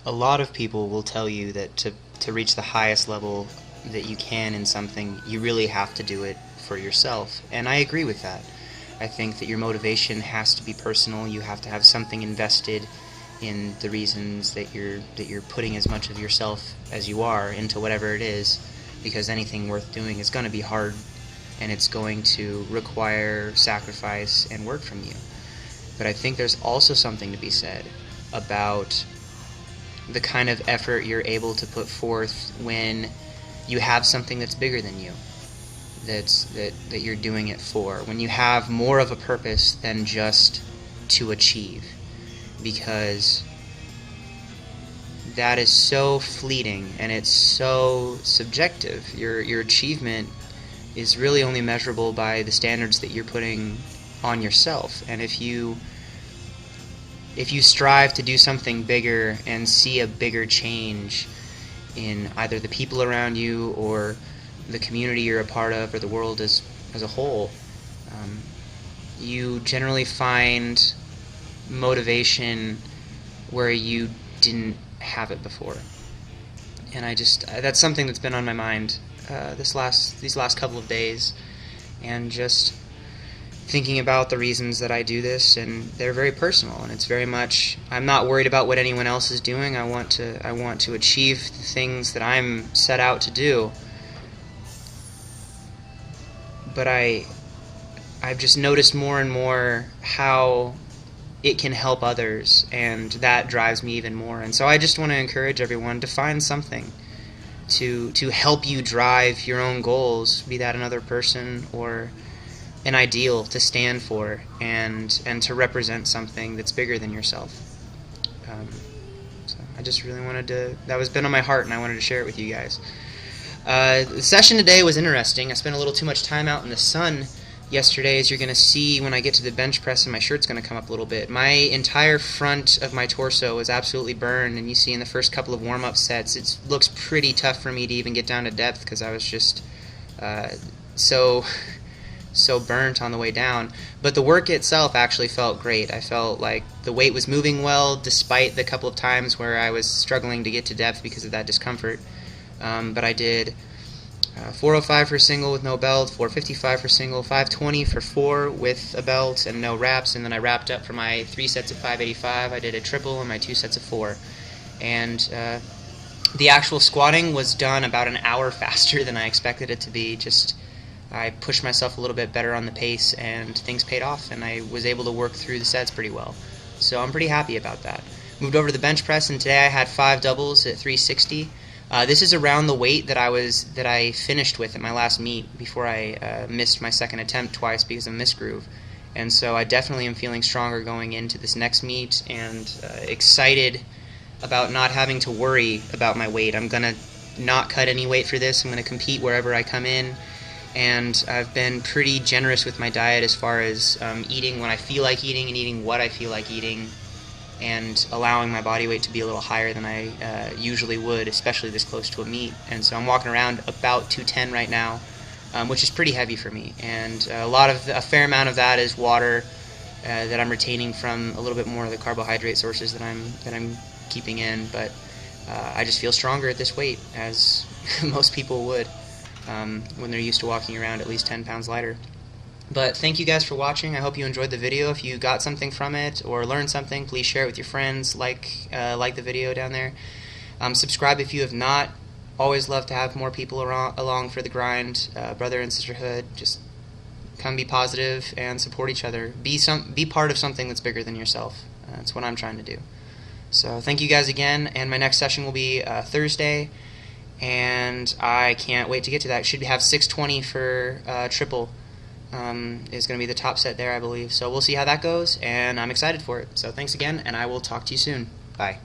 A lot of people will tell you that to reach the highest level that you can in something, you really have to do it for yourself. And I agree with that. I think that your motivation has to be personal. You have to have something invested in the reasons that you're putting as much of yourself as you are into whatever it is, because anything worth doing is going to be hard and it's going to require sacrifice and work from you. But I think there's also something to be said about the kind of effort you're able to put forth when you have something that's bigger than you, that you're doing it for, when you have more of a purpose than just to achieve, because that is so fleeting and it's so subjective. Your achievement is really only measurable by the standards that you're putting on yourself. And if you strive to do something bigger and see a bigger change in either the people around you or the community you're a part of or the world as a whole, you generally find motivation where you didn't have it before. And that's something that's been on my mind these last couple of days, and just thinking about the reasons that I do this, and they're very personal, and it's very much, I'm not worried about what anyone else is doing. I want to achieve the things that I'm set out to do. But I've just noticed more and more how it can help others, and that drives me even more. And so I just want to encourage everyone to find something to help you drive your own goals, be that another person or an ideal to stand for, and to represent something that's bigger than yourself. So I just really that was been on my heart, and I wanted to share it with you guys. The session today was interesting. I spent a little too much time out in the sun yesterday, as you're going to see when I get to the bench press, and my shirt's going to come up a little bit. My entire front of my torso was absolutely burned, and you see in the first couple of warm-up sets, it looks pretty tough for me to even get down to depth, because I was just so burnt on the way down. But the work itself actually felt great. I felt like the weight was moving well, despite the couple of times where I was struggling to get to depth because of that discomfort. But I did 405 for single with no belt, 455 for single, 520 for 4 with a belt and no wraps, and then I wrapped up for my 3 sets of 585. I did a triple and my 2 sets of 4. And the actual squatting was done about an hour faster than I expected it to be. I pushed myself a little bit better on the pace, and things paid off, and I was able to work through the sets pretty well. So I'm pretty happy about that. Moved over to the bench press, and today I had 5 doubles at 360. This is around the weight that I finished with at my last meet before I missed my second attempt twice because of misgroove. And so I definitely am feeling stronger going into this next meet, and excited about not having to worry about my weight. I'm going to not cut any weight for this. I'm going to compete wherever I come in. And I've been pretty generous with my diet as far as eating when I feel like eating and eating what I feel like eating, and allowing my body weight to be a little higher than I usually would, especially this close to a meet. And so I'm walking around about 210 right now, which is pretty heavy for me. And a fair amount of that is water that I'm retaining from a little bit more of the carbohydrate sources that I'm keeping in. But I just feel stronger at this weight, as most people would. When they're used to walking around at least 10 pounds lighter. But thank you guys for watching. I hope you enjoyed the video. If you got something from it or learned something, please share it with your friends. Like the video down there. Subscribe if you have not. Always love to have more people along for the grind. Brother and sisterhood. Just come be positive and support each other. Be part of something that's bigger than yourself. That's what I'm trying to do. So thank you guys again. And my next session will be Thursday. And I can't wait to get to that. Should have 620 for triple. Is going to be the top set there, I believe. So we'll see how that goes, and I'm excited for it. So thanks again, and I will talk to you soon. Bye.